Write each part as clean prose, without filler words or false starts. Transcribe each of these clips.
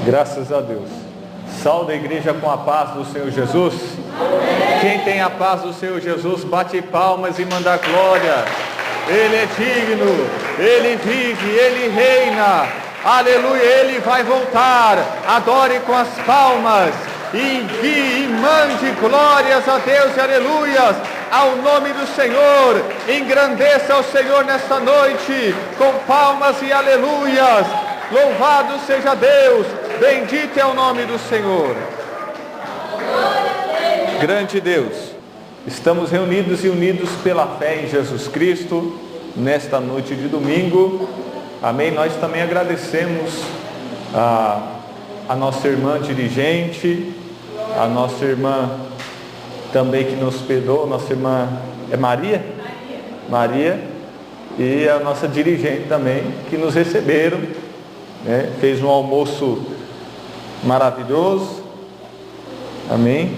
Graças a Deus. Saúde a igreja com a paz do Senhor Jesus. Amém. Quem tem a paz do Senhor Jesus, bate palmas e manda glória. Ele é digno, Ele vive, Ele reina. Aleluia, Ele vai voltar. Adore com as palmas. Envie e mande glórias a Deus e aleluias ao nome do Senhor. Engrandeça o Senhor nesta noite com palmas e aleluias. Louvado seja Deus, bendito é o nome do Senhor. Grande Deus, estamos reunidos e unidos pela fé em Jesus Cristo nesta noite de domingo. Amém. Nós também agradecemos a nossa irmã dirigente, a nossa irmã também que nos hospedou, nossa irmã é Maria, e a nossa dirigente também que nos receberam, né? Fez um almoço maravilhoso. Amém.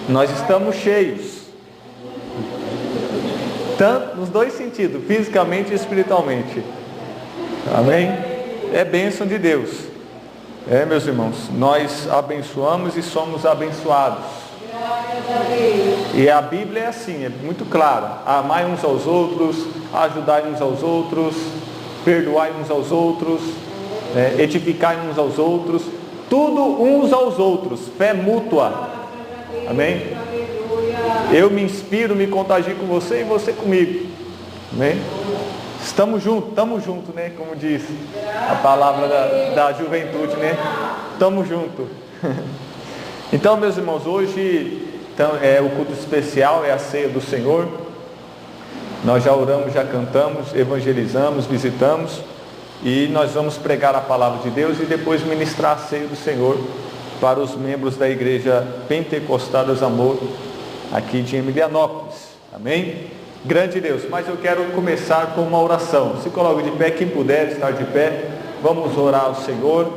Nós estamos cheios, tanto nos dois sentidos, fisicamente e espiritualmente. Amém. É bênção de Deus. Meus irmãos, nós abençoamos e somos abençoados. E a Bíblia é assim, é muito clara: amai uns aos outros, ajudai uns aos outros, perdoai uns aos outros, edificai uns aos outros, tudo uns aos outros, fé mútua. Amém? Eu me inspiro, me contagio com você e você comigo. Amém? Estamos juntos, né? Como diz a palavra da juventude, né? Estamos juntos. Então, meus irmãos, hoje é o culto especial, é a ceia do Senhor. Nós já oramos, já cantamos, evangelizamos, visitamos. E nós vamos pregar a palavra de Deus e depois ministrar a ceia do Senhor para os membros da igreja Pentecostal dos Amor, aqui de Emilianópolis. Amém? Grande Deus, mas eu quero começar com uma oração. Se coloque de pé, quem puder estar de pé, vamos orar ao Senhor.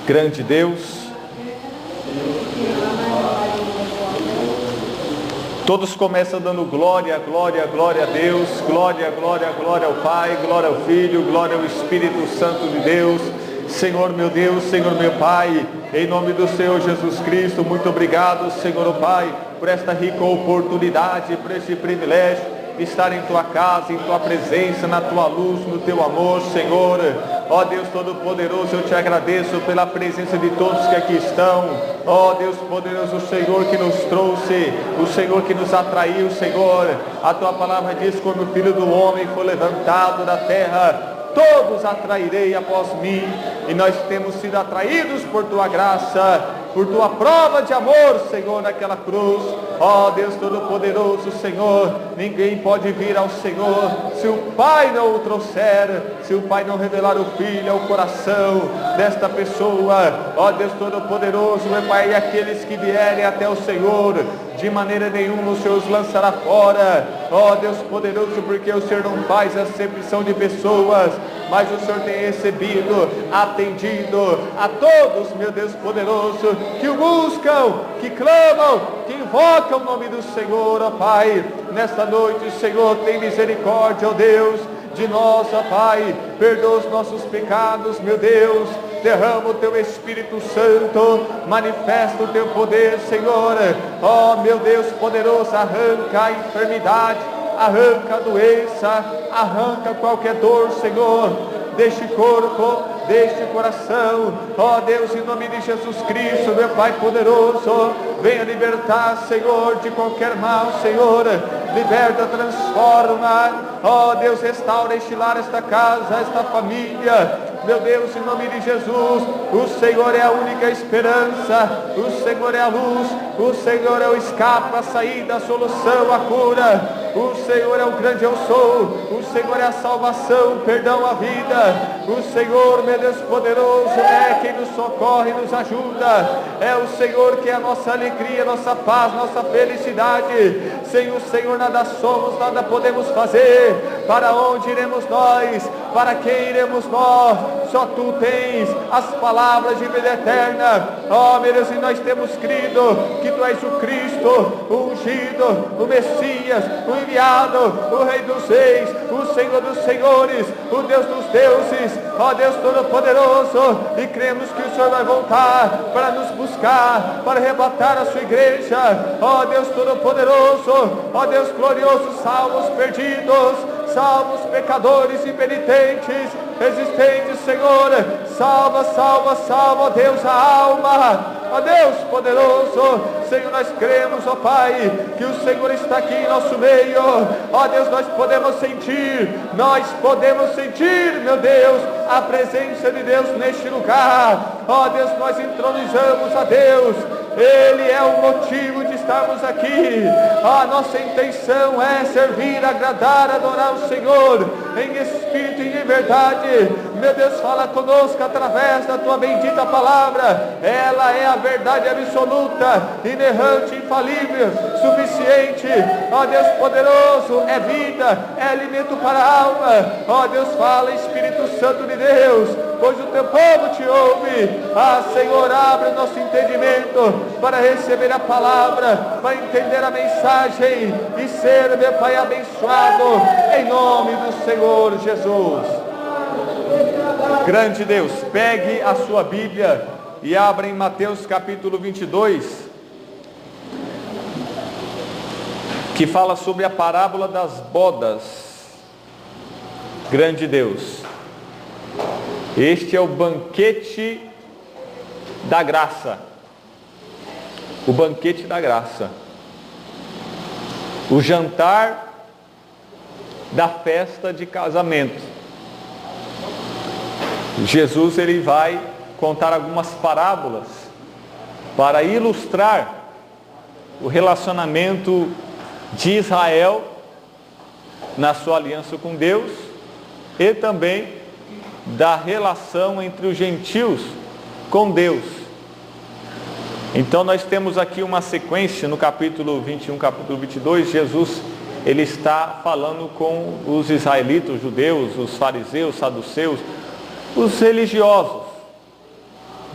Grande Deus, todos começam dando glória, glória, glória a Deus, glória, glória, glória ao Pai, glória ao Filho, glória ao Espírito Santo de Deus. Senhor meu Deus, Senhor meu Pai, em nome do Senhor Jesus Cristo, muito obrigado, Senhor Pai, por esta rica oportunidade, por este privilégio de estar em Tua casa, em Tua presença, na Tua luz, no Teu amor, Senhor. Ó Deus Todo-Poderoso, eu Te agradeço pela presença de todos que aqui estão. Ó Deus poderoso, o Senhor que nos trouxe, o Senhor que nos atraiu, Senhor. A Tua palavra diz: como o Filho do Homem foi levantado da terra, todos atrairei após mim. E nós temos sido atraídos por Tua graça, por Tua prova de amor, Senhor, naquela cruz. Ó Deus Todo-Poderoso, Senhor, ninguém pode vir ao Senhor se o Pai não o trouxer, se o Pai não revelar o Filho ao coração desta pessoa. Ó Deus Todo-Poderoso, meu Pai, e aqueles que vierem até o Senhor, de maneira nenhuma o Senhor os lançará fora. Ó Deus poderoso, porque o Senhor não faz acepção de pessoas, mas o Senhor tem recebido, atendido a todos, meu Deus poderoso, que o buscam, que clamam, que invocam o nome do Senhor. Ó Pai, nesta noite, Senhor, tem misericórdia, ó Deus, de nós, ó Pai, perdoa os nossos pecados, meu Deus, derrama o Teu Espírito Santo, manifesta o Teu poder, Senhor. Ó meu Deus poderoso, arranca a enfermidade, arranca a doença, arranca qualquer dor, Senhor, deste corpo, deste coração. Ó Deus, em nome de Jesus Cristo, meu Pai poderoso, venha libertar, Senhor, de qualquer mal, Senhor. Liberta, transforma. Ó Deus, restaura este lar, esta casa, esta família. Meu Deus, em nome de Jesus, o Senhor é a única esperança, o Senhor é a luz, o Senhor é o escape, a saída, a solução, a cura. O Senhor é o grande eu sou, o Senhor é a salvação, o perdão, a vida. O Senhor, meu Deus poderoso, é quem nos socorre e nos ajuda. É o Senhor que é a nossa alegria, nossa paz, nossa felicidade. Sem o Senhor nada somos, nada podemos fazer. Para onde iremos nós? Para quem iremos nós? Só Tu tens as palavras de vida eterna. Ó, meu Deus, e nós temos crido que Tu és o Cristo, o ungido, o Messias, o enviado, o Rei dos Reis, o Senhor dos Senhores, o Deus dos deuses. Ó Deus Todo-Poderoso, e cremos que o Senhor vai voltar para nos buscar, para arrebatar a sua igreja. Ó Deus Todo-Poderoso, ó Deus glorioso, salva os perdidos, salva os pecadores e penitentes, existentes, Senhor. Salva, salva, salva, ó Deus, a alma. Ó Deus poderoso, Senhor, nós cremos, ó Pai, que o Senhor está aqui em nosso meio. Ó Deus, nós podemos sentir, meu Deus, a presença de Deus neste lugar. Ó Deus, nós entronizamos a Deus. Ele é o motivo de estarmos aqui. A nossa intenção é servir, agradar, adorar o Senhor em espírito e em verdade. Meu Deus, fala conosco através da Tua bendita palavra. Ela é a verdade absoluta, inerrante, infalível, suficiente. Ó Deus poderoso, é vida, é alimento para a alma. Ó Deus, fala, Espírito Santo de Deus, pois o Teu povo Te ouve. Ah, Senhor, abre o nosso entendimento para receber a palavra, para entender a mensagem e ser, meu Pai, abençoado em nome do Senhor Jesus. Grande Deus, pegue a sua Bíblia e abra em Mateus capítulo 22, que fala sobre a parábola das bodas. Grande Deus, este é o banquete da graça. O banquete da graça. O jantar da festa de casamento. Jesus, ele vai contar algumas parábolas para ilustrar o relacionamento de Israel na sua aliança com Deus e também da relação entre os gentios com Deus. Então nós temos aqui uma sequência no capítulo 21, capítulo 22, Jesus, ele está falando com os israelitas, os judeus, os fariseus, os saduceus, os religiosos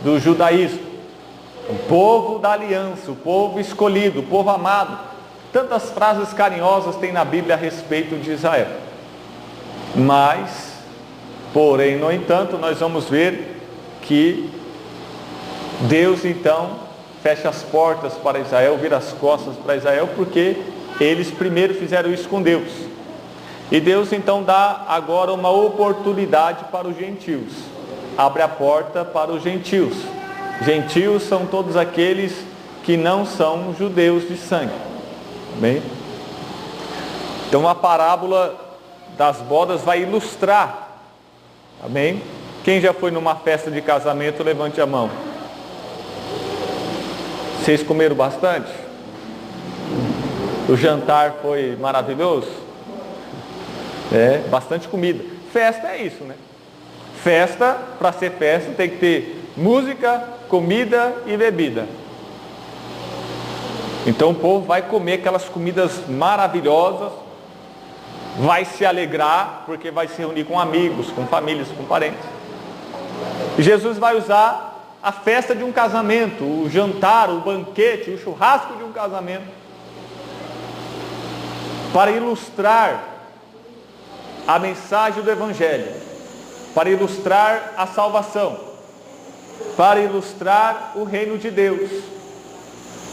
do judaísmo, o povo da aliança, o povo escolhido, o povo amado. Tantas frases carinhosas tem na Bíblia a respeito de Israel. Mas, porém, no entanto, nós vamos ver que Deus então fecha as portas para Israel, vira as costas para Israel, porque eles primeiro fizeram isso com Deus. E Deus então dá agora uma oportunidade para os gentios. Abre a porta para os gentios. Gentios são todos aqueles que não são judeus de sangue. Amém? Então a parábola das bodas vai ilustrar. Amém? Quem já foi numa festa de casamento, levante a mão. Vocês comeram bastante? O jantar foi maravilhoso? Bastante comida. Festa é isso, né? Festa, para ser festa, tem que ter música, comida e bebida. Então o povo vai comer aquelas comidas maravilhosas, vai se alegrar, porque vai se reunir com amigos, com famílias, com parentes. E Jesus vai usar a festa de um casamento, o jantar, o banquete, o churrasco de um casamento, para ilustrar a mensagem do Evangelho, para ilustrar a salvação, para ilustrar o reino de Deus,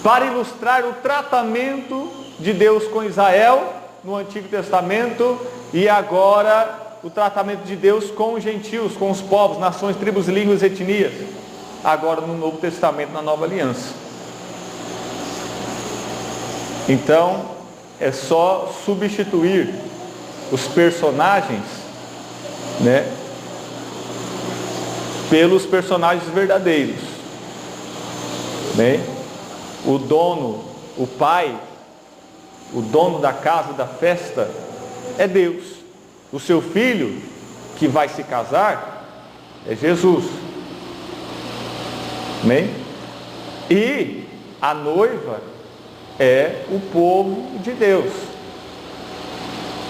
para ilustrar o tratamento de Deus com Israel no Antigo Testamento e agora o tratamento de Deus com os gentios, com os povos, nações, tribos, línguas e etnias, agora no Novo Testamento, na Nova Aliança. Então, é só substituir os personagens, né, pelos personagens verdadeiros. Bem, o dono, o pai, o dono da casa, da festa, é Deus. O seu filho, que vai se casar, é Jesus. Bem, e a noiva é o povo de Deus.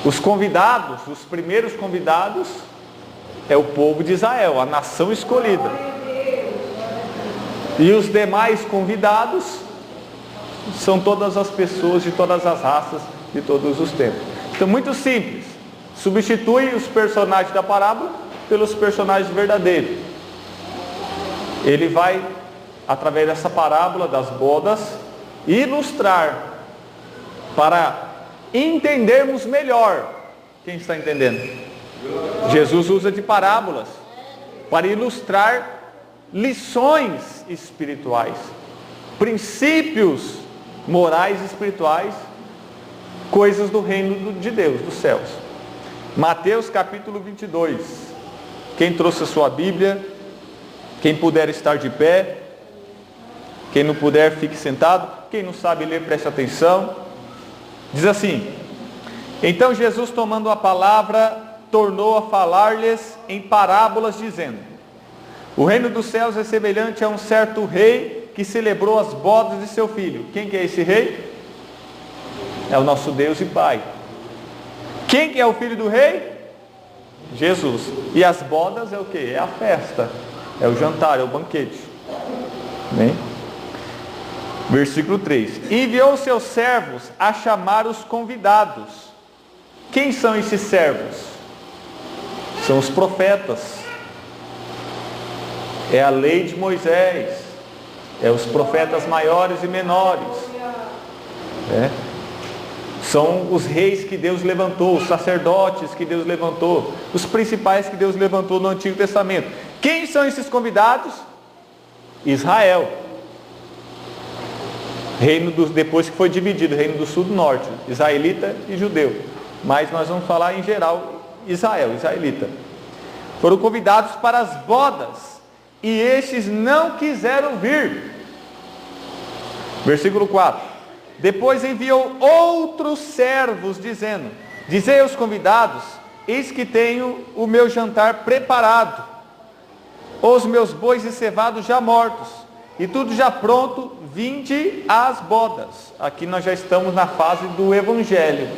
Os convidados, os primeiros convidados, é o povo de Israel, a nação escolhida. E os demais convidados são todas as pessoas de todas as raças, de todos os tempos. Então, muito simples. Substitui os personagens da parábola pelos personagens verdadeiros. Ele vai, através dessa parábola das bodas, ilustrar para entendermos melhor. Quem está entendendo? Jesus usa de parábolas para ilustrar lições espirituais, princípios morais e espirituais, coisas do reino de Deus, dos céus. Mateus capítulo 22. Quem trouxe a sua Bíblia, quem puder estar de pé, quem não puder fique sentado, quem não sabe ler preste atenção. Diz assim: então Jesus, tomando a palavra, tornou a falar-lhes em parábolas, dizendo: o reino dos céus é semelhante a um certo rei que celebrou as bodas de seu filho. Quem que é esse rei? É o nosso Deus e Pai. Quem que é o filho do rei? Jesus. E as bodas é o que? É a festa, é o jantar, é o banquete. Bem? Versículo 3. Enviou seus servos a chamar os convidados. Quem são esses servos? São os profetas. É a lei de Moisés. É os profetas maiores e menores. São os reis que Deus levantou, os sacerdotes que Deus levantou, os principais que Deus levantou no Antigo Testamento. Quem são esses convidados? Israel. Reino depois que foi dividido, reino do sul e do norte, israelita e judeu. Mas nós vamos falar em geral Israel, israelita. Foram convidados para as bodas, e estes não quiseram vir. Versículo 4. Depois enviou outros servos, dizendo: dizei aos convidados, eis que tenho o meu jantar preparado, os meus bois encevados já mortos, e tudo já pronto, vinde às bodas. Aqui nós já estamos na fase do Evangelho.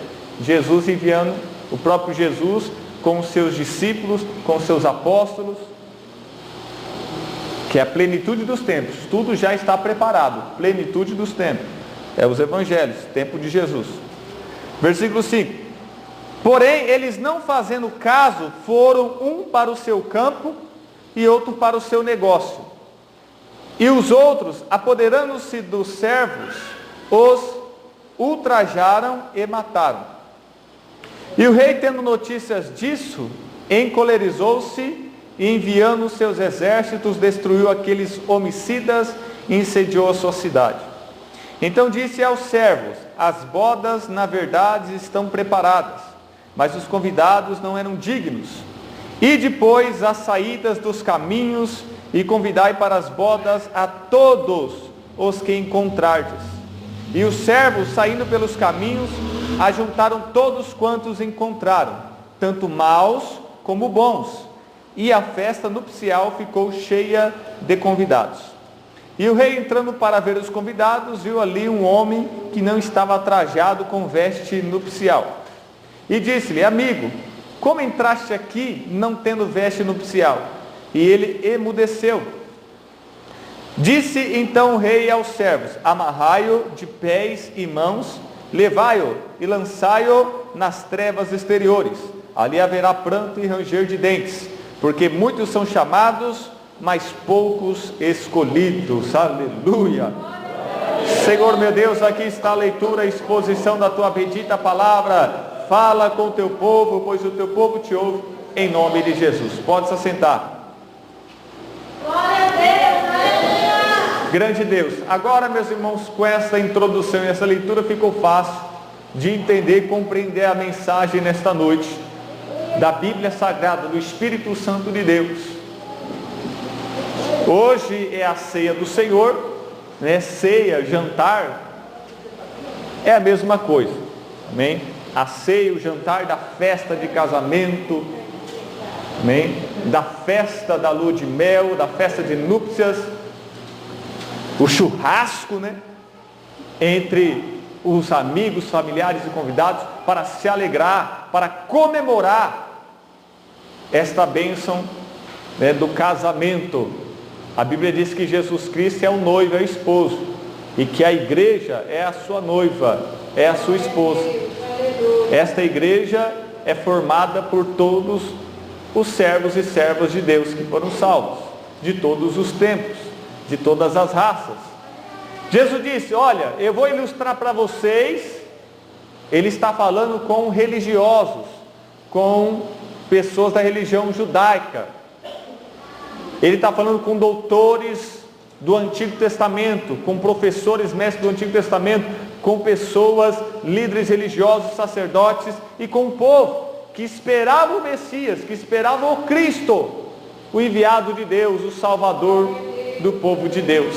Jesus enviando, o próprio Jesus com os seus discípulos, com os seus apóstolos, que é a plenitude dos tempos. Tudo já está preparado, plenitude dos tempos. É os evangelhos, tempo de Jesus. Versículo 5. Porém, eles não fazendo caso, foram um para o seu campo e outro para o seu negócio. E os outros, apoderando-se dos servos, os ultrajaram e mataram. E o rei, tendo notícias disso, encolerizou-se e, enviando seus exércitos, destruiu aqueles homicidas e incendiou a sua cidade. Então disse aos servos: as bodas na verdade estão preparadas, mas os convidados não eram dignos. E depois as saídas dos caminhos e convidai para as bodas a todos os que encontrardes. E os servos, saindo pelos caminhos, ajuntaram todos quantos encontraram, tanto maus como bons. E a festa nupcial ficou cheia de convidados. E o rei, entrando para ver os convidados, viu ali um homem que não estava trajado com veste nupcial. E disse-lhe: amigo, como entraste aqui não tendo veste nupcial? E ele emudeceu. Disse então o rei aos servos: amarrai-o de pés e mãos, levai-o e lançai-o nas trevas exteriores. Ali haverá pranto e ranger de dentes, porque muitos são chamados, mas poucos escolhidos. Aleluia. Senhor meu Deus, aqui está a leitura, a exposição da tua bendita palavra. Fala com o teu povo, pois o teu povo te ouve, em nome de Jesus. Pode se assentar. Glória a Deus, aleluia. Grande Deus. Agora, meus irmãos, com essa introdução e essa leitura, ficou fácil de entender e compreender a mensagem nesta noite da Bíblia Sagrada, do Espírito Santo de Deus. Hoje é a ceia do Senhor, né? Ceia, jantar, é a mesma coisa, amém? A ceia, o jantar da festa de casamento, amém? Da festa da lua de mel, da festa de núpcias, o churrasco, né? Entre os amigos, familiares e convidados, para se alegrar, para comemorar esta bênção, né, do casamento. A Bíblia diz que Jesus Cristo é o noivo, é o esposo, e que a igreja é a sua noiva, é a sua esposa. Esta igreja é formada por todos os servos e servas de Deus que foram salvos, de todos os tempos, de todas as raças. Jesus disse: olha, eu vou ilustrar para vocês. Ele está falando com religiosos, com pessoas da religião judaica. Ele está falando com doutores do Antigo Testamento, com professores, mestres do Antigo Testamento, com pessoas, líderes religiosos, sacerdotes, e com o povo que esperava o Messias, que esperava o Cristo, o enviado de Deus, o Salvador do povo de Deus.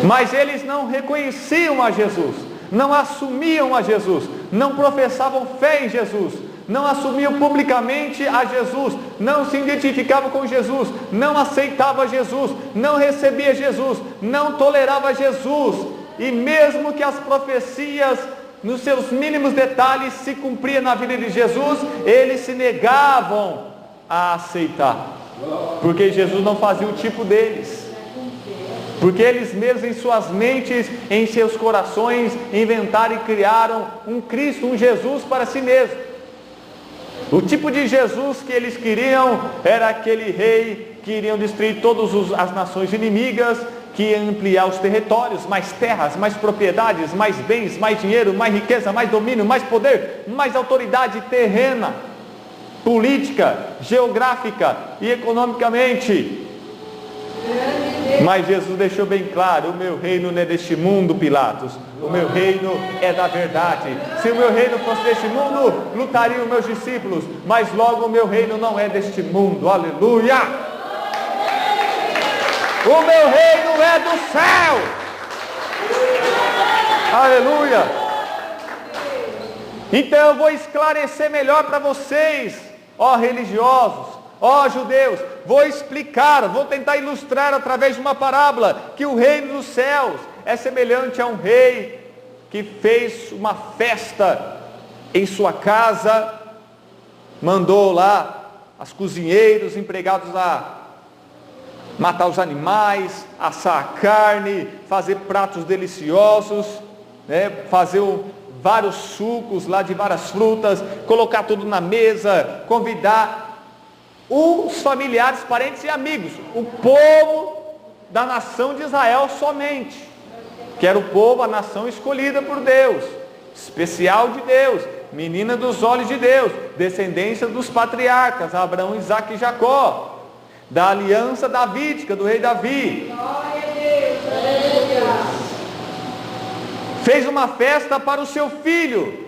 Mas eles não reconheciam a Jesus, não assumiam a Jesus, não professavam fé em Jesus, não assumiam publicamente a Jesus, não se identificavam com Jesus, não aceitavam Jesus, não recebia Jesus, não tolerava Jesus. E mesmo que as profecias, nos seus mínimos detalhes, se cumpriam na vida de Jesus, eles se negavam a aceitar, porque Jesus não fazia o tipo deles, porque eles mesmos em suas mentes, em seus corações, inventaram e criaram um Cristo, um Jesus para si mesmo. O tipo de Jesus que eles queriam era aquele rei que iriam destruir todas as nações inimigas, que ia ampliar os territórios, mais terras, mais propriedades, mais bens, mais dinheiro, mais riqueza, mais domínio, mais poder, mais autoridade terrena, política, geográfica e economicamente. Mas Jesus deixou bem claro: o meu reino não é deste mundo, Pilatos, o meu reino é da verdade. Se o meu reino fosse deste mundo, lutariam meus discípulos, mas logo o meu reino não é deste mundo. Aleluia! O meu reino é do céu. Aleluia! Então eu vou esclarecer melhor para vocês, ó religiosos, ó judeus, vou explicar, vou tentar ilustrar através de uma parábola, que o reino dos céus é semelhante a um rei que fez uma festa em sua casa, mandou lá os cozinheiros, empregados a matar os animais, assar a carne, fazer pratos deliciosos, né, fazer vários sucos lá de várias frutas, colocar tudo na mesa, convidar os familiares, parentes e amigos, o povo da nação de Israel somente, que era o povo, a nação escolhida por Deus, especial de Deus, menina dos olhos de Deus, descendência dos patriarcas, Abraão, Isaque e Jacó, da aliança davídica, do rei Davi. Fez uma festa para o seu filho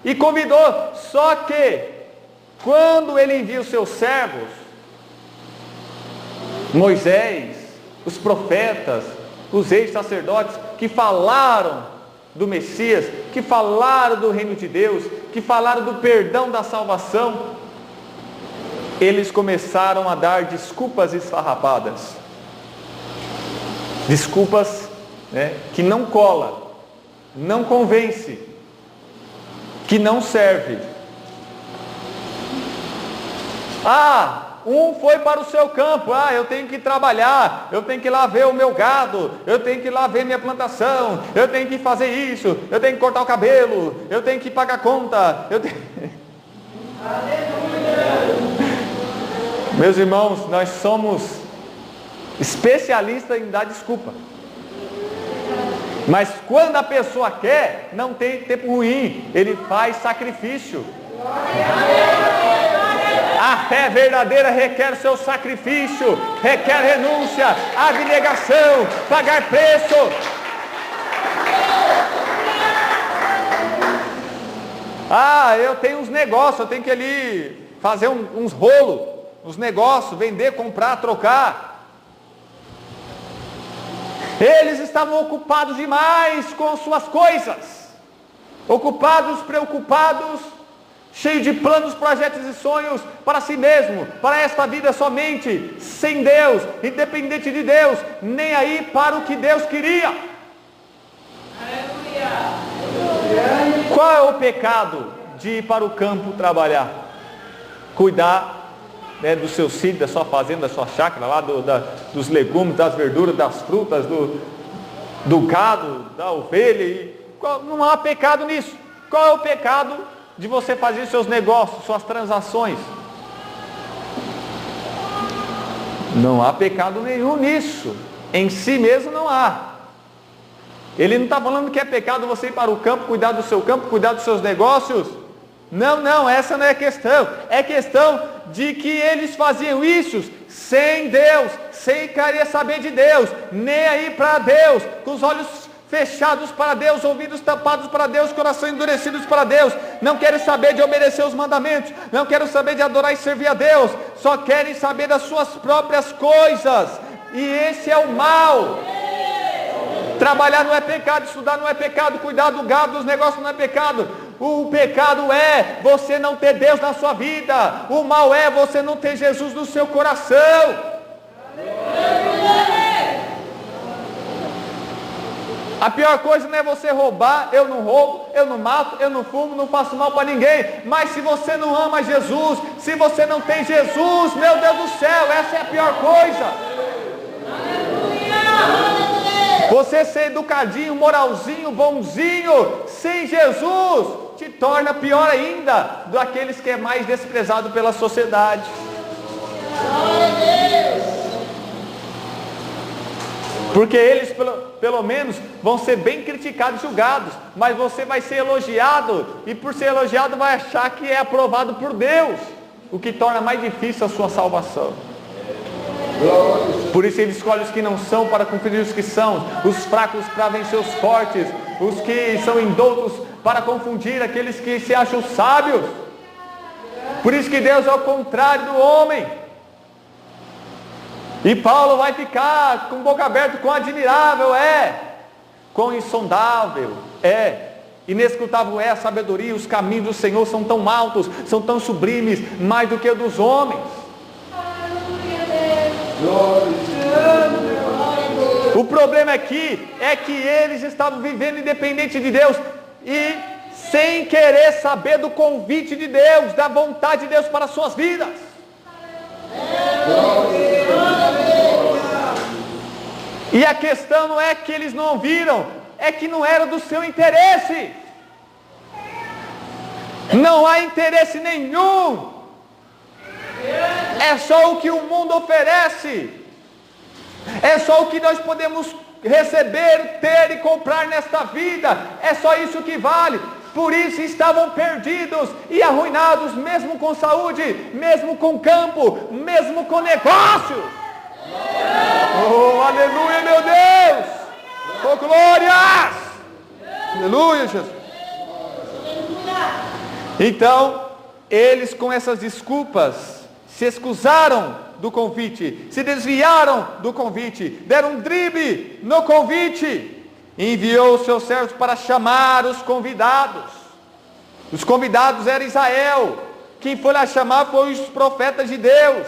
e convidou, só que quando ele envia os seus servos, Moisés, os profetas, os reis sacerdotes, que falaram do Messias, que falaram do reino de Deus, que falaram do perdão da salvação, eles começaram a dar desculpas esfarrapadas, desculpas, né, que não cola, não convence, que não serve. Um foi para o seu campo, eu tenho que trabalhar, eu tenho que ir lá ver o meu gado, eu tenho que ir lá ver minha plantação, eu tenho que fazer isso, eu tenho que cortar o cabelo, eu tenho que pagar conta, Meus irmãos, nós somos especialistas em dar desculpa. Mas quando a pessoa quer, não tem tempo ruim, ele faz sacrifício. A fé verdadeira requer seu sacrifício, requer renúncia, abnegação, pagar preço. Eu tenho uns negócios, eu tenho que ali fazer uns rolos, uns negócios, vender, comprar, trocar. Eles estavam ocupados demais com suas coisas, ocupados, preocupados, cheio de planos, projetos e sonhos para si mesmo, para esta vida somente, sem Deus, independente de Deus, nem aí para o que Deus queria. Qual é o pecado de ir para o campo trabalhar? cuidar, né, do seu sítio, da sua fazenda, da sua chácara, lá dos legumes, das verduras, das frutas, do gado, da ovelha. Não há pecado nisso. Qual é o pecado de você fazer seus negócios, suas transações? Não há pecado nenhum nisso. Em si mesmo não há. Ele não está falando que é pecado você ir para o campo, cuidar do seu campo, cuidar dos seus negócios. Não, essa não é a questão. É questão de que eles faziam isso sem Deus, sem querer saber de Deus, nem aí para Deus, com os olhos fechados para Deus, ouvidos tapados para Deus, coração endurecidos para Deus. Não querem saber de obedecer os mandamentos, não querem saber de adorar e servir a Deus, só querem saber das suas próprias coisas. E esse é o mal. Trabalhar não é pecado, estudar não é pecado, cuidar do gado, dos negócios não é pecado. O pecado é você não ter Deus na sua vida. O mal é você não ter Jesus no seu coração. A pior coisa não é você roubar. Eu não roubo, eu não mato, eu não fumo, não faço mal para ninguém. Mas se você não ama Jesus, se você não tem Jesus, meu Deus do céu, essa é a pior coisa. Você ser educadinho, moralzinho, bonzinho, sem Jesus, te torna pior ainda do aqueles que é mais desprezado pela sociedade. Porque eles pelo menos vão ser bem criticados e julgados, mas você vai ser elogiado, e por ser elogiado vai achar que é aprovado por Deus, o que torna mais difícil a sua salvação. Por isso ele escolhe os que não são para confundir os que são, os fracos para vencer os fortes, os que são indoutos para confundir aqueles que se acham sábios. Por isso que Deus é o contrário do homem. E Paulo vai ficar com boca aberta, quão admirável é, quão insondável é, inescrutável é a sabedoria. Os caminhos do Senhor são tão altos, são tão sublimes, mais do que os dos homens. O problema aqui é que eles estavam vivendo independente de Deus e sem querer saber do convite de Deus, da vontade de Deus para as suas vidas. E a questão não é que eles não ouviram, é que não era do seu interesse. Não há interesse nenhum. É só o que o mundo oferece. É só o que nós podemos receber, ter e comprar nesta vida. É só isso que vale. Por isso estavam perdidos e arruinados, mesmo com saúde, mesmo com campo, mesmo com negócios. Oh, aleluia, meu Deus! Oh, glórias! Aleluia, Jesus! Então, eles com essas desculpas se excusaram do convite, se desviaram do convite, deram um drible no convite, e enviou os seus servos para chamar os convidados. Os convidados eram Israel. Quem foi lá chamar foi os profetas de Deus,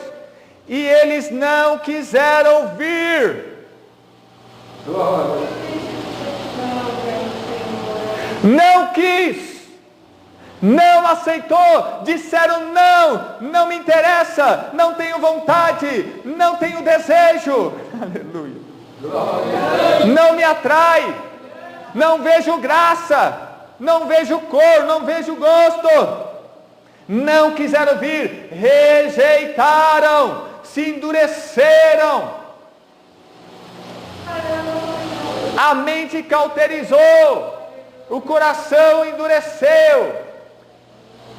e eles não quiseram ouvir. Não quis, não aceitou, disseram não me interessa, não tenho vontade, não tenho desejo, aleluia, não me atrai, não vejo graça, não vejo cor, não vejo gosto, não quiseram ouvir, rejeitaram, se endureceram, a mente cauterizou, o coração endureceu,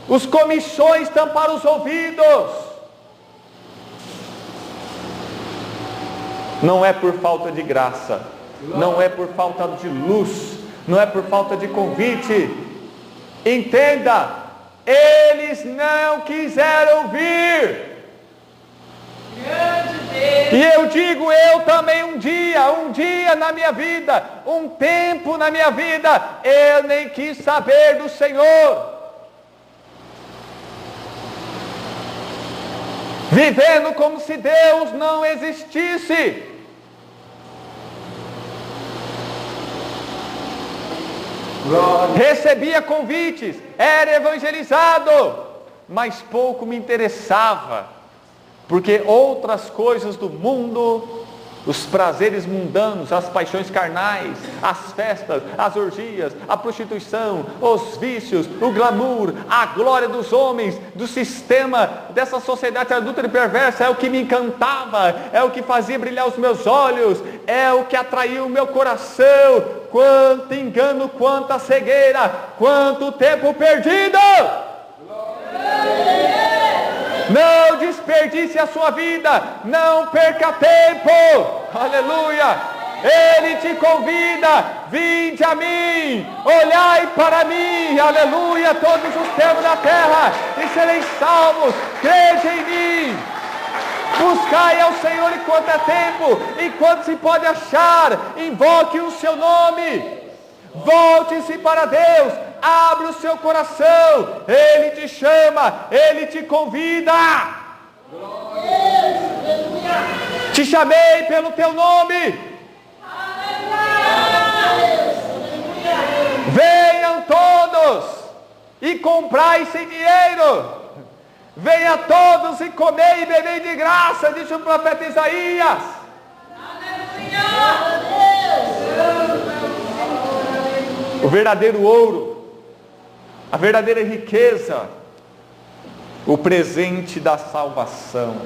os comichões tamparam os ouvidos. Não é por falta de graça, não é por falta de luz, não é por falta de convite. Entenda, eles não quiseram ouvir. E eu digo, eu também um dia na minha vida, um tempo na minha vida, eu nem quis saber do Senhor. Vivendo como se Deus não existisse. Recebia convites, era evangelizado, mas pouco me interessava, porque outras coisas do mundo, os prazeres mundanos, as paixões carnais, as festas, as orgias, a prostituição, os vícios, o glamour, a glória dos homens, do sistema, dessa sociedade adulta e perversa, é o que me encantava, é o que fazia brilhar os meus olhos, é o que atraía o meu coração. Quanto engano, quanta cegueira, quanto tempo perdido! Não desperdice a sua vida, não perca tempo, aleluia. Ele te convida, vinde a mim, olhai para mim, aleluia, todos os termos da terra, e sereis salvos, crede em mim. Buscai ao Senhor enquanto é tempo, enquanto se pode achar, invoque o seu nome, volte-se para Deus, abre o seu coração, Ele te chama, Ele te convida. Te chamei pelo teu nome. Venham todos e comprai sem dinheiro. Venha todos e comei e bebei de graça, diz o profeta Isaías. O verdadeiro ouro, a verdadeira riqueza, o presente da salvação,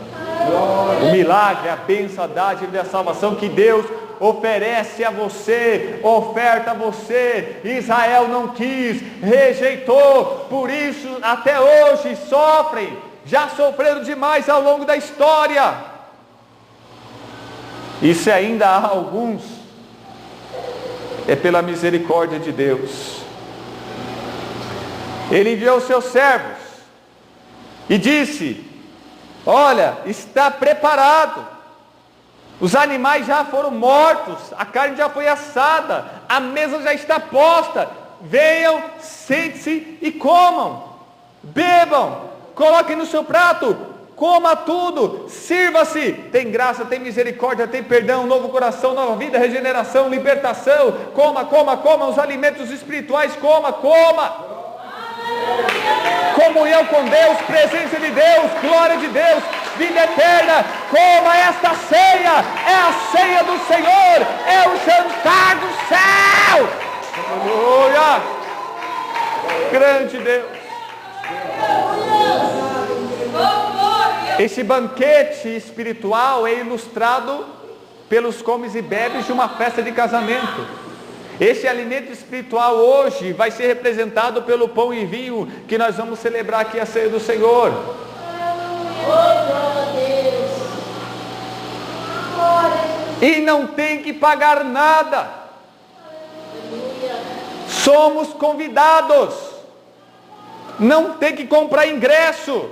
o milagre, a bênção, a dádiva da salvação que Deus oferece a você, oferta a você. Israel não quis, rejeitou, por isso até hoje sofrem, já sofreram demais ao longo da história. E se ainda há alguns, é pela misericórdia de Deus. Ele enviou os seus servos e disse: olha, está preparado, os animais já foram mortos, a carne já foi assada, a mesa já está posta, venham, sente-se e comam, bebam, coloquem no seu prato, coma tudo, sirva-se, tem graça, tem misericórdia, tem perdão, novo coração, nova vida, regeneração, libertação, coma, coma, coma os alimentos espirituais, coma, coma. Comunhão com Deus, presença de Deus, glória de Deus, vida eterna. Coma esta ceia, é a ceia do Senhor, é o jantar do céu. Aleluia, grande Deus. Esse banquete espiritual é ilustrado pelos comes e bebes de uma festa de casamento. Esse alimento espiritual hoje vai ser representado pelo pão e vinho que nós vamos celebrar aqui a ceia do Senhor. E não tem que pagar nada. Somos convidados. Não tem que comprar ingresso.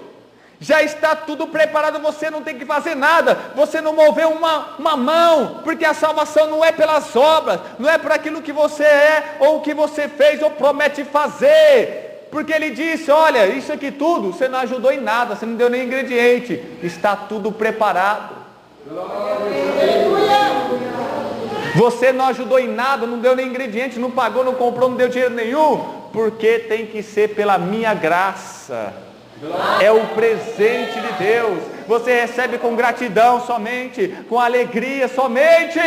Já está tudo preparado, você não tem que fazer nada, você não moveu uma mão, porque a salvação não é pelas obras, não é por aquilo que você é, ou o que você fez, ou promete fazer, porque ele disse, olha, isso aqui tudo, você não ajudou em nada, você não deu nem ingrediente, está tudo preparado. Você não ajudou em nada, não deu nem ingrediente, não pagou, não comprou, não deu dinheiro nenhum, porque tem que ser pela minha graça. É o presente de Deus. Você recebe com gratidão somente, com alegria somente.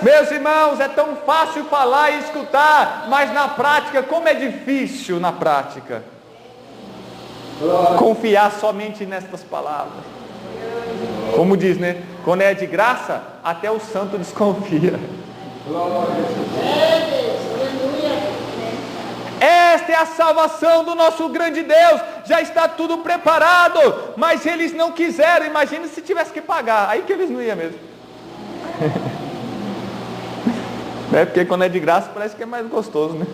Meus irmãos, é tão fácil falar e escutar, mas na prática, como é difícil na prática confiar somente nestas palavras. Como diz, né? Quando é de graça, até o santo desconfia. Esta é a salvação do nosso grande Deus. Já está tudo preparado, mas eles não quiseram. Imagina se tivesse que pagar, aí que eles não iam mesmo. Né? Porque quando é de graça parece que é mais gostoso, né?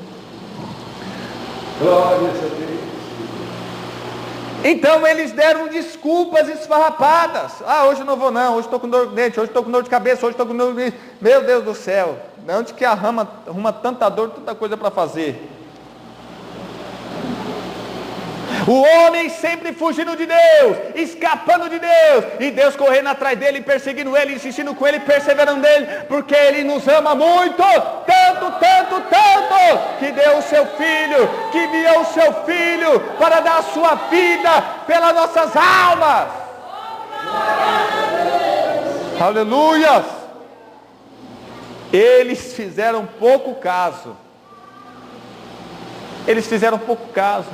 Glória a Deus. Então eles deram desculpas esfarrapadas. Ah, hoje eu não vou não, hoje estou com dor de dente, hoje estou com dor de cabeça, hoje estou com dor de... Meu Deus do céu, de onde que arruma tanta dor, tanta coisa para fazer? O homem sempre fugindo de Deus, escapando de Deus, e Deus correndo atrás dele, perseguindo ele, insistindo com ele, perseverando nele, porque ele nos ama muito, tanto, tanto, amando tanto, que deu o seu Filho, que enviou o seu Filho para dar a sua vida pelas nossas almas. Aleluia! Eles fizeram pouco caso. Eles fizeram pouco caso.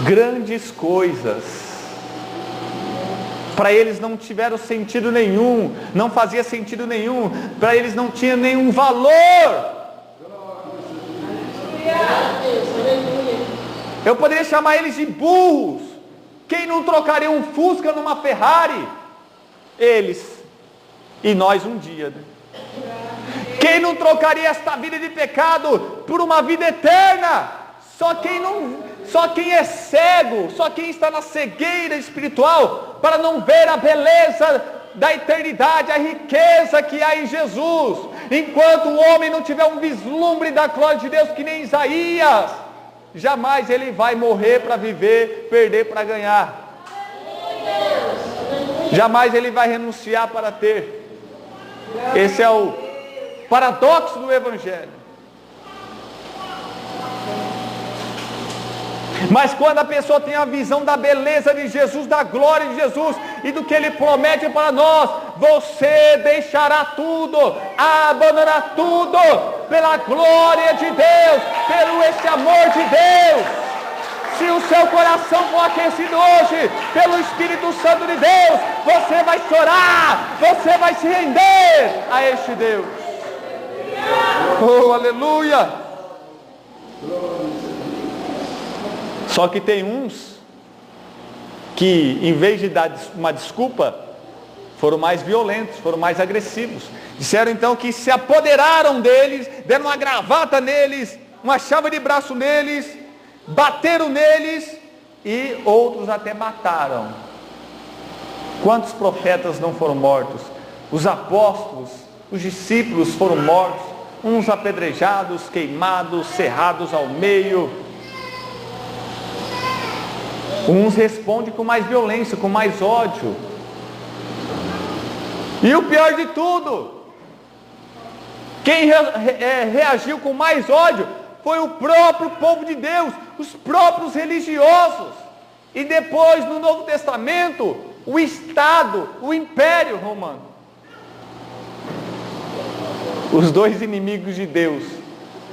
Grandes coisas para eles não tiveram sentido nenhum, não fazia sentido nenhum, para eles não tinha nenhum valor. Eu poderia chamar eles de burros. Quem não trocaria um Fusca numa Ferrari? Eles e nós um dia, né? Quem não trocaria esta vida de pecado por uma vida eterna? Só quem é cego, só quem está na cegueira espiritual, para não ver a beleza da eternidade, a riqueza que há em Jesus. Enquanto o homem não tiver um vislumbre da glória de Deus, que nem Isaías, jamais ele vai morrer para viver, perder para ganhar. Jamais ele vai renunciar para ter. Esse é o paradoxo do Evangelho. Mas quando a pessoa tem a visão da beleza de Jesus, da glória de Jesus e do que Ele promete para nós, você deixará tudo, abandonará tudo pela glória de Deus, pelo esse amor de Deus. Se o seu coração for aquecido hoje pelo Espírito Santo de Deus, você vai chorar, você vai se render a este Deus. Oh, aleluia! Só que tem uns que, em vez de dar uma desculpa, foram mais violentos, foram mais agressivos. Disseram então que se apoderaram deles, deram uma gravata neles, uma chave de braço neles, bateram neles e outros até mataram. Quantos profetas não foram mortos? Os apóstolos, os discípulos foram mortos, uns apedrejados, queimados, cerrados ao meio. Uns respondem com mais violência, com mais ódio. E o pior de tudo, quem reagiu com mais ódio foi o próprio povo de Deus, os próprios religiosos. E depois, no Novo Testamento, o Estado, o Império Romano. Os dois inimigos de Deus,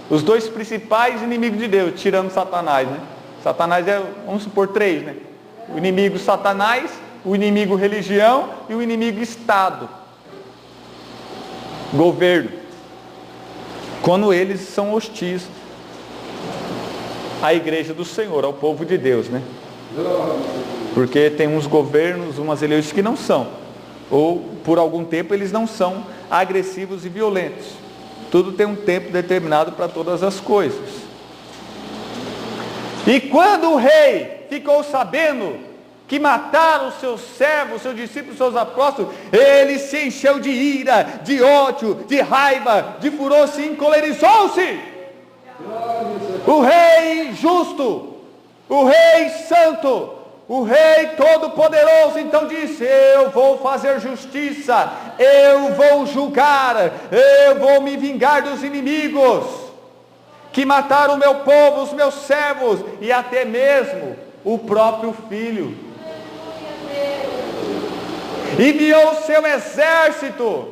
os dois principais inimigos de Deus, tirando Satanás, né? Satanás é, vamos supor, três, né? O inimigo Satanás, o inimigo religião e o inimigo Estado, governo. Quando eles são hostis à igreja do Senhor, ao povo de Deus, né? Porque tem uns governos, umas religiões que não são, ou por algum tempo eles não são agressivos e violentos. Tudo tem um tempo determinado para todas as coisas. E quando o rei ficou sabendo que mataram os seus servos, seus discípulos, seus apóstolos, ele se encheu de ira, de ódio, de raiva, de furor, se encolerizou-se. O rei justo, o rei santo, o rei todo-poderoso, então disse: eu vou fazer justiça, eu vou julgar, eu vou me vingar dos inimigos que mataram o meu povo, os meus servos, e até mesmo o próprio filho. Enviou o seu exército.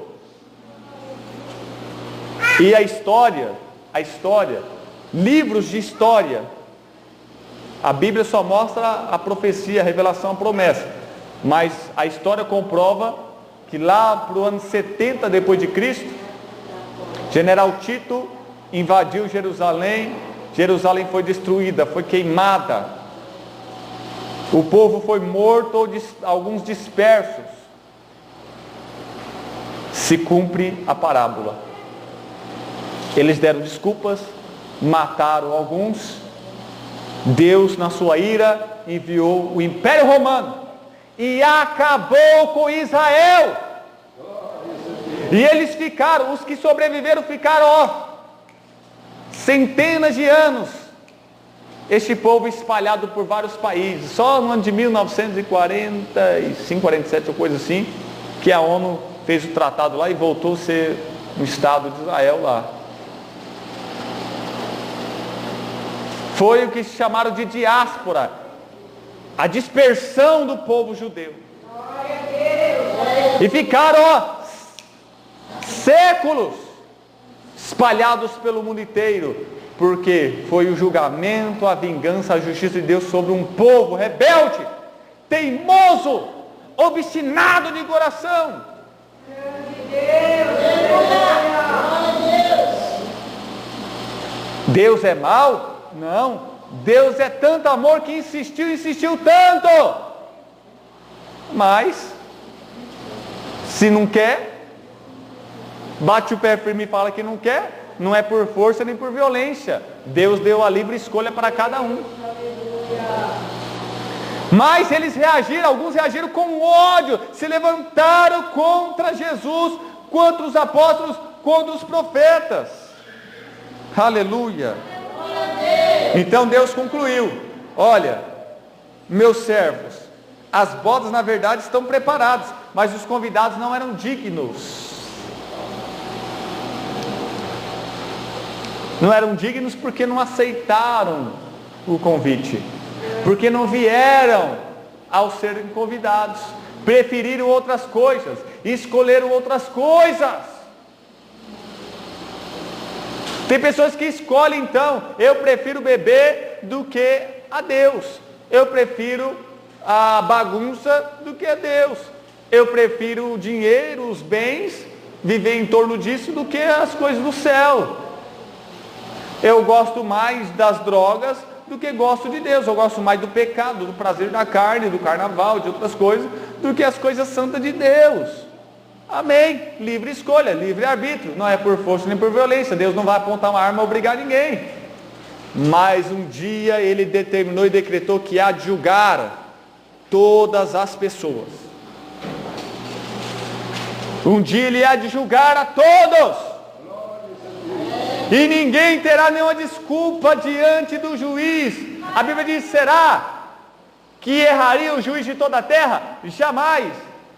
E a história, livros de história, a Bíblia só mostra a profecia, a revelação, a promessa, mas a história comprova que lá para o ano 70 depois de Cristo, General Tito invadiu Jerusalém, Jerusalém foi destruída, foi queimada, o povo foi morto, alguns dispersos. Se cumpre a parábola. Eles deram desculpas, mataram alguns, Deus na sua ira enviou o Império Romano e acabou com Israel. E eles ficaram, os que sobreviveram ficaram, centenas de anos, este povo espalhado por vários países. Só no ano de 1945, 47 ou coisa assim, que a ONU fez o tratado lá e voltou a ser um Estado de Israel lá. Foi o que chamaram de diáspora, a dispersão do povo judeu. E ficaram séculos espalhados pelo mundo inteiro, porque foi o julgamento, a vingança, a justiça de Deus sobre um povo rebelde, teimoso, obstinado de coração. Deus é mau? Não. Deus é tanto amor que insistiu tanto. Mas, se não quer, bate o pé firme e fala que não quer. Não é por força nem por violência. Deus deu a livre escolha para cada um. Mas eles reagiram, alguns reagiram com ódio, se levantaram contra Jesus, contra os apóstolos, contra os profetas. Aleluia. Então Deus concluiu: olha, meus servos, as bodas na verdade estão preparadas, mas os convidados não eram dignos. Não eram dignos porque não aceitaram o convite, porque não vieram ao serem convidados, preferiram outras coisas, escolheram outras coisas. Tem pessoas que escolhem então: eu prefiro beber do que a Deus, eu prefiro a bagunça do que a Deus, eu prefiro o dinheiro, os bens, viver em torno disso do que as coisas do céu. Eu gosto mais das drogas do que gosto de Deus. Eu gosto mais do pecado, do prazer da carne, do carnaval, de outras coisas, do que as coisas santas de Deus. Amém. Livre escolha, livre arbítrio. Não é por força nem por violência. Deus não vai apontar uma arma a obrigar ninguém. Mas um dia Ele determinou e decretou que há de julgar todas as pessoas. Um dia Ele há de julgar a todos. E ninguém terá nenhuma desculpa diante do juiz. A Bíblia diz: será que erraria o juiz de toda a terra? Jamais.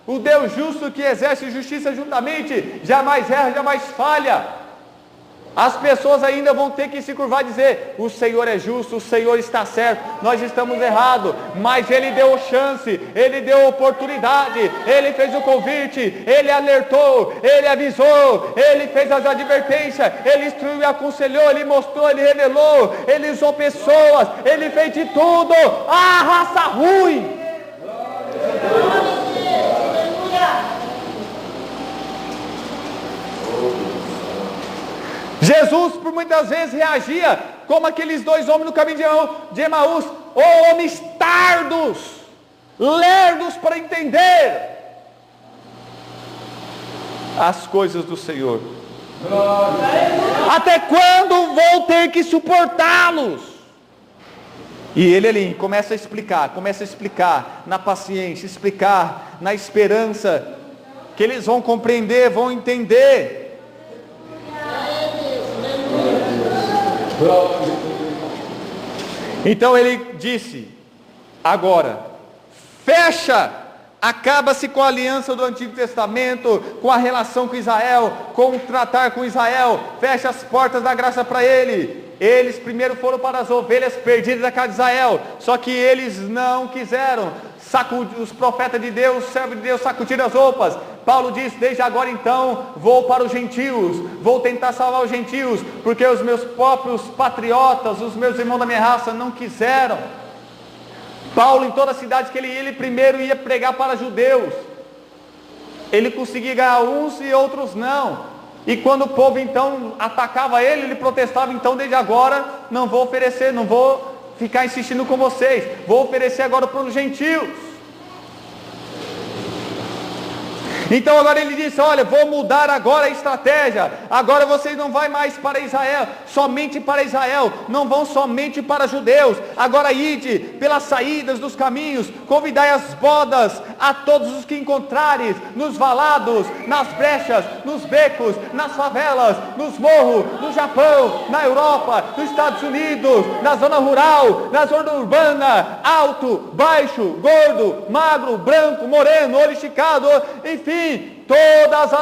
O Deus justo que exerce justiça juntamente jamais erra, jamais falha. As pessoas ainda vão ter que se curvar e dizer: o Senhor é justo, o Senhor está certo, nós estamos errados. Mas Ele deu chance, Ele deu oportunidade, Ele fez o convite, Ele alertou, Ele avisou, Ele fez as advertências, Ele instruiu e aconselhou, Ele mostrou, Ele revelou, Ele usou pessoas, Ele fez de tudo. Ah, raça ruim! Jesus por muitas vezes reagia como aqueles dois homens no caminho de Emaús, homens tardos, lerdos para entender as coisas do Senhor. Até quando vou ter que suportá-los? E ele ali começa a explicar na paciência, explicar na esperança que eles vão compreender, vão entender. Então ele disse: agora, acaba-se com a aliança do Antigo Testamento, com a relação com Israel, com o tratar com Israel, fecha as portas da graça para ele. Eles primeiro foram para as ovelhas perdidas da casa de Israel, só que eles não quiseram. Os profetas de Deus, servos de Deus, sacudiram as roupas. Paulo diz: desde agora então vou para os gentios, vou tentar salvar os gentios, porque os meus próprios patriotas, os meus irmãos da minha raça não quiseram. Paulo, em toda a cidade que ele ia, ele primeiro ia pregar para judeus. Ele conseguia ganhar uns e outros não. E quando o povo então atacava ele, ele protestava: então desde agora não vou oferecer, não vou ficar insistindo com vocês, vou oferecer agora para os gentios. Então agora ele disse: olha, vou mudar agora a estratégia. Agora vocês não vão mais para Israel, somente para Israel, não vão somente para judeus. Agora ide pelas saídas dos caminhos, convidai as bodas a todos os que encontrares, nos valados, nas brechas, nos becos, nas favelas, nos morros, nos no Japão, na Europa, nos Estados Unidos, na zona rural, na zona urbana, alto, baixo, gordo, magro, branco, moreno, olho esticado, enfim, todas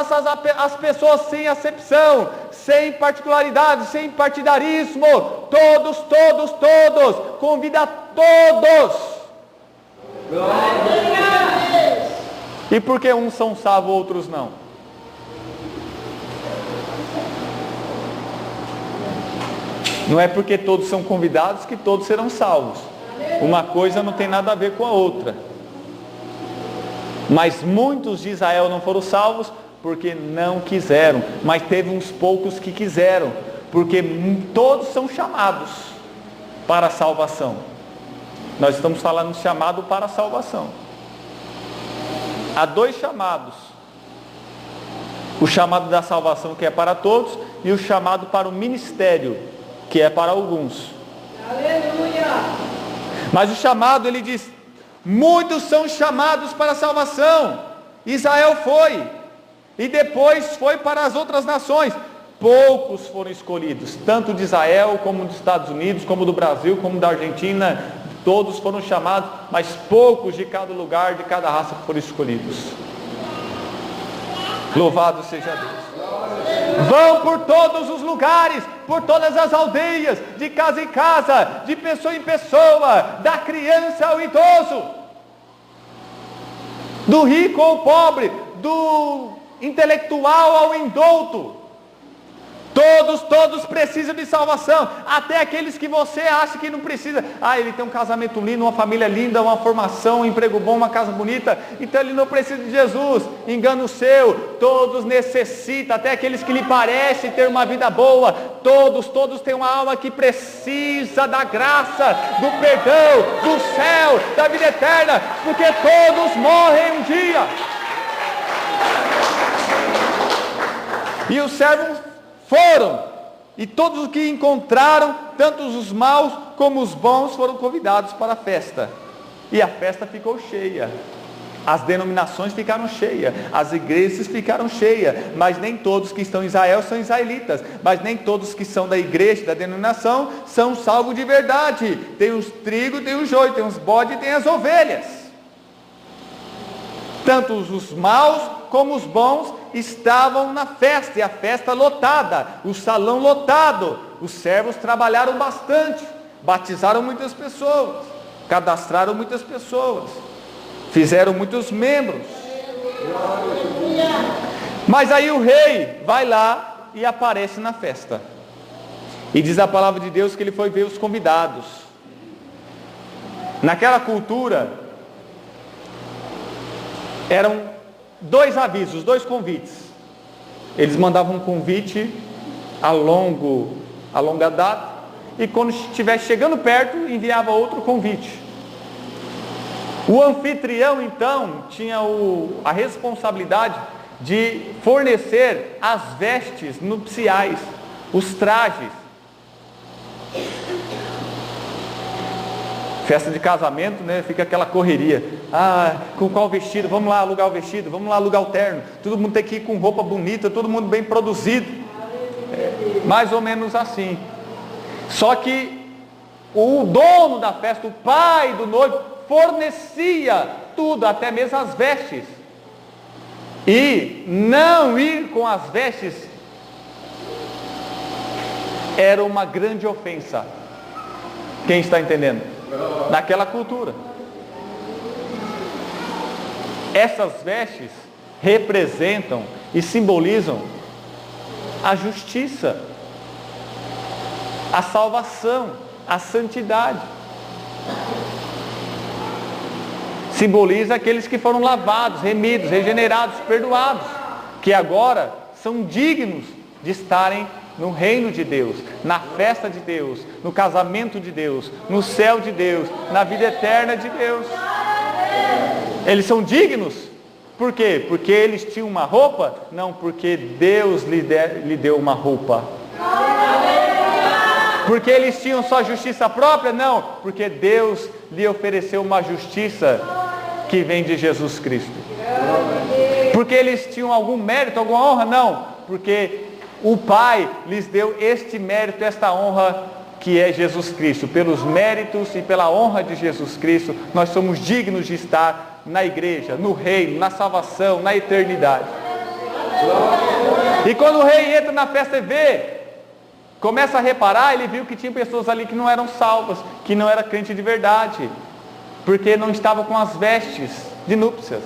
as pessoas sem acepção, sem particularidade, sem partidarismo, todos, convida a todos. E por que uns são salvos, outros não? Não é porque todos são convidados que todos serão salvos. Uma coisa não tem nada a ver com a outra. Mas muitos de Israel não foram salvos porque não quiseram. Mas teve uns poucos que quiseram, porque todos são chamados para a salvação. Nós estamos falando de chamado para a salvação. Há dois chamados. O chamado da salvação, que é para todos, e o chamado para o ministério, que é para alguns. Aleluia! Mas o chamado, ele diz, muitos são chamados para a salvação. Israel foi, e depois foi para as outras nações. Poucos foram escolhidos, tanto de Israel, como dos Estados Unidos, como do Brasil, como da Argentina. Todos foram chamados, mas poucos de cada lugar, de cada raça foram escolhidos. Louvado seja Deus. Vão por todos os lugares, por todas as aldeias, de casa em casa, de pessoa em pessoa, da criança ao idoso, do rico ao pobre, do intelectual ao indouto. Todos precisam de salvação, até aqueles que você acha que não precisa. Ele tem um casamento lindo, uma família linda, uma formação, um emprego bom, uma casa bonita, então ele não precisa de Jesus. Engano seu. Todos necessitam, até aqueles que lhe parecem ter uma vida boa. Todos têm uma alma que precisa da graça, do perdão, do céu, da vida eterna, porque todos morrem um dia. E os servos foram, e todos os que encontraram, tanto os maus como os bons, foram convidados para a festa. E a festa ficou cheia. As denominações ficaram cheias, as igrejas ficaram cheias, mas nem todos que estão em Israel são israelitas, mas nem todos que são da igreja, da denominação, são salvos de verdade. Tem os trigo, tem o joio, tem os bodes, tem as ovelhas. Tanto os maus como os bons estavam na festa, e a festa lotada, o salão lotado. Os servos trabalharam bastante, batizaram muitas pessoas, cadastraram muitas pessoas, fizeram muitos membros. Mas aí o rei vai lá e aparece na festa, e diz a palavra de Deus que ele foi ver os convidados. Naquela cultura eram dois avisos, dois convites. Eles mandavam um convite a longa data, e quando estivesse chegando perto, enviava outro convite. O anfitrião, então, tinha a responsabilidade de fornecer as vestes nupciais, os trajes. Festa de casamento, né? Fica aquela correria. Com qual vestido? Vamos lá alugar o vestido, vamos lá alugar o terno. Todo mundo tem que ir com roupa bonita, todo mundo bem produzido. Mais ou menos assim. Só que o dono da festa, o pai do noivo, fornecia tudo, até mesmo as vestes. E não ir com as vestes era uma grande ofensa. Quem está entendendo? Naquela cultura. Essas vestes representam e simbolizam a justiça, a salvação, a santidade. Simboliza aqueles que foram lavados, remidos, regenerados, perdoados, que agora são dignos de estarem no reino de Deus, na festa de Deus, no casamento de Deus, no céu de Deus, na vida eterna de Deus. Eles são dignos. Por quê? Porque eles tinham uma roupa? Não, porque Deus lhe deu uma roupa. Porque eles tinham só justiça própria? Não, porque Deus lhe ofereceu uma justiça que vem de Jesus Cristo. Porque eles tinham algum mérito, alguma honra? Não, porque o Pai lhes deu este mérito, esta honra que é Jesus Cristo. Pelos méritos e pela honra de Jesus Cristo, nós somos dignos de estar na igreja, no reino, na salvação, na eternidade. E quando o rei entra na festa e vê, começa a reparar, ele viu que tinha pessoas ali que não eram salvas, que não era crente de verdade, porque não estavam com as vestes de núpcias,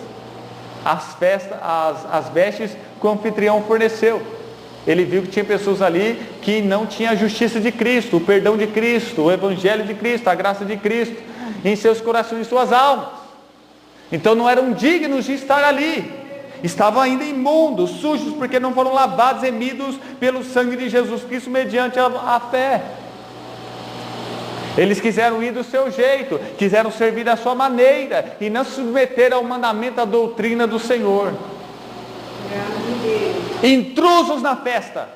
as vestes que o anfitrião forneceu. Ele viu que tinha pessoas ali que não tinham a justiça de Cristo, o perdão de Cristo, o evangelho de Cristo, a graça de Cristo em seus corações e suas almas. Então não eram dignos de estar ali, estavam ainda imundos, sujos, porque não foram lavados, remidos pelo sangue de Jesus Cristo mediante a fé. Eles quiseram ir do seu jeito, quiseram servir da sua maneira e não se submeter ao mandamento, à doutrina do Senhor. Intrusos na festa,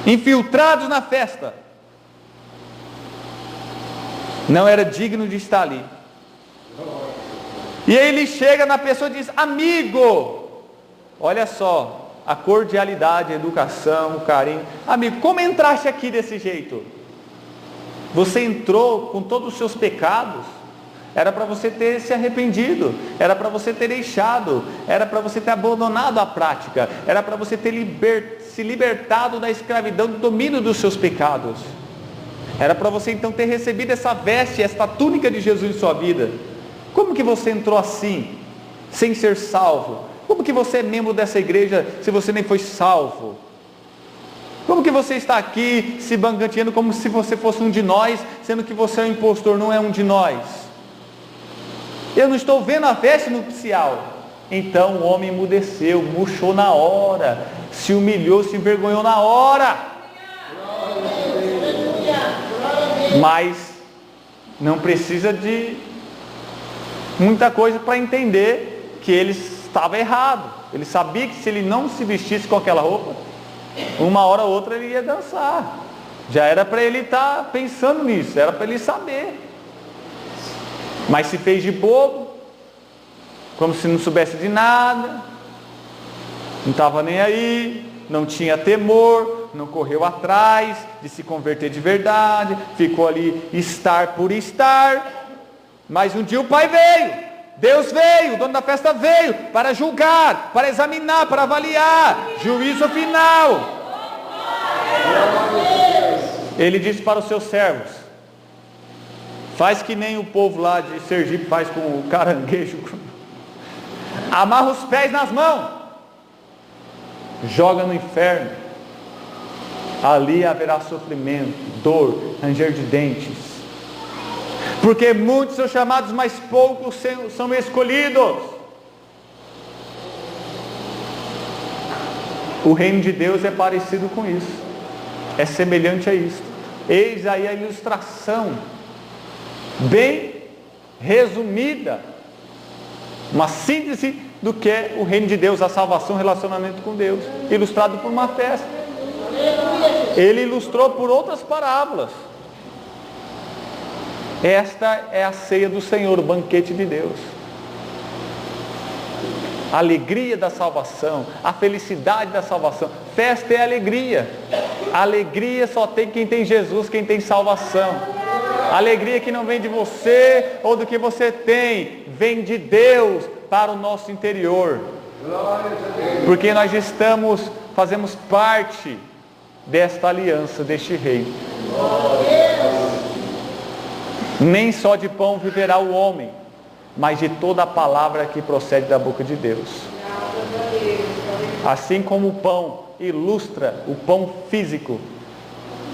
infiltrados na festa, não era digno de estar ali. E aí ele chega na pessoa e diz: amigo, olha só, a cordialidade, a educação, o carinho. Amigo, como entraste aqui desse jeito? Você entrou com todos os seus pecados. Era para você ter se arrependido, era para você ter deixado, era para você ter abandonado a prática, era para você ter se libertado da escravidão, do domínio dos seus pecados. Era para você então ter recebido essa veste, esta túnica de Jesus em sua vida. Como que você entrou assim, sem ser salvo? Como que você é membro dessa igreja se você nem foi salvo? Como que você está aqui se vangloriando como se você fosse um de nós, sendo que você é um impostor, não é um de nós? Eu não estou vendo a veste nupcial. Então o homem emudeceu, murchou na hora, se humilhou, se envergonhou na hora. Mas não precisa de muita coisa para entender que ele estava errado. Ele sabia que se ele não se vestisse com aquela roupa, uma hora ou outra ele ia dançar. Já era para ele estar pensando nisso, era para ele saber. Mas se fez de bobo, como se não soubesse de nada, não estava nem aí, não tinha temor, não correu atrás de se converter de verdade, ficou ali estar por estar. Mas um dia o Pai veio, Deus veio, o dono da festa veio para julgar, para examinar, para avaliar, juízo final. Ele disse para os seus servos: faz que nem o povo lá de Sergipe faz com o caranguejo, amarra os pés nas mãos, joga no inferno, ali haverá sofrimento, dor, ranger de dentes, porque muitos são chamados, mas poucos são escolhidos. O reino de Deus é parecido com isso, é semelhante a isso. Eis aí a ilustração bem resumida, uma síntese do que é o reino de Deus, a salvação, o relacionamento com Deus, ilustrado por uma festa. Ele ilustrou por outras parábolas. Esta é a ceia do Senhor, o banquete de Deus. A alegria da salvação, a felicidade da salvação. Festa é alegria. A alegria só tem quem tem Jesus, quem tem salvação. A alegria que não vem de você ou do que você tem, vem de Deus para o nosso interior. Porque nós fazemos parte desta aliança, deste reino. Nem só de pão viverá o homem, mas de toda a palavra que procede da boca de Deus. Assim como o pão ilustra o pão físico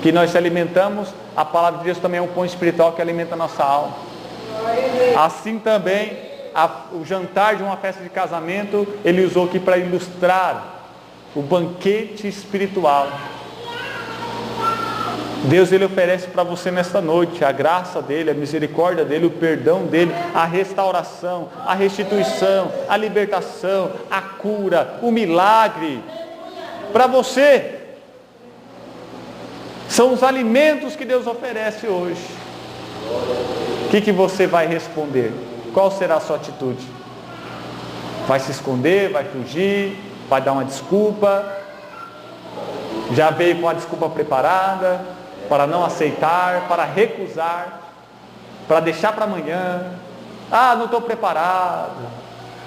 que nós se alimentamos, a palavra de Deus também é um pão espiritual que alimenta a nossa alma. Assim também, o jantar de uma festa de casamento, ele usou aqui para ilustrar o banquete espiritual. Deus, ele oferece para você nesta noite a graça dele, a misericórdia dele, o perdão dele, a restauração, a restituição, a libertação, a cura, o milagre. Para você, são os alimentos que Deus oferece hoje. O que você vai responder? Qual será a sua atitude? Vai se esconder? Vai fugir? vai dar uma desculpa, já veio com a desculpa preparada, para não aceitar, para recusar, para deixar para amanhã. Ah, não estou preparado.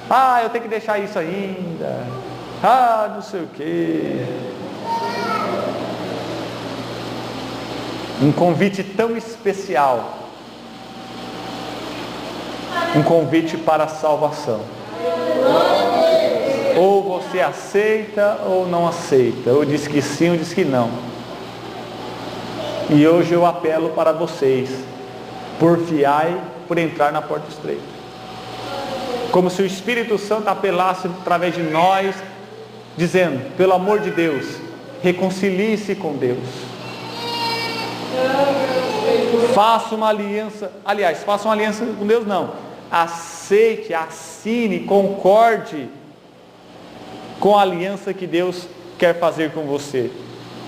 Ah, eu tenho que deixar isso ainda. Ah, não sei o quê. Um convite tão especial. Um convite para a salvação. Ou você aceita ou não aceita. Ou diz que sim ou diz que não. E hoje eu apelo para vocês. Porfiai por entrar na porta estreita. Como se o Espírito Santo apelasse através de nós, dizendo, pelo amor de Deus, reconcilie-se com Deus. Faça uma aliança, aliás, faça uma aliança com Deus não. Aceite, assine, concorde com a aliança que Deus quer fazer com você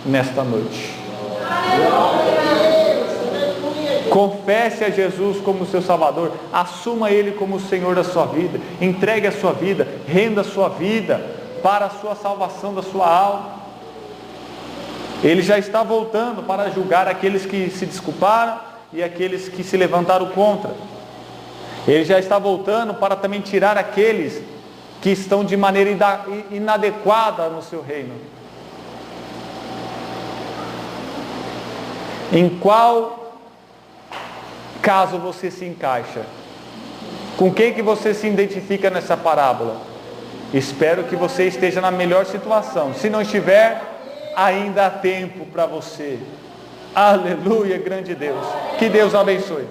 nesta noite. Confesse a Jesus como seu Salvador, assuma Ele como o Senhor da sua vida, entregue a sua vida, renda a sua vida para a sua salvação da sua alma. Ele já está voltando para julgar aqueles que se desculparam e aqueles que se levantaram contra. Ele já está voltando para também tirar aqueles que estão de maneira inadequada no seu reino. Em qual caso você se encaixa? Com quem que você se identifica nessa parábola? Espero que você esteja na melhor situação. Se não estiver, ainda há tempo para você. Aleluia, grande Deus. Que Deus abençoe.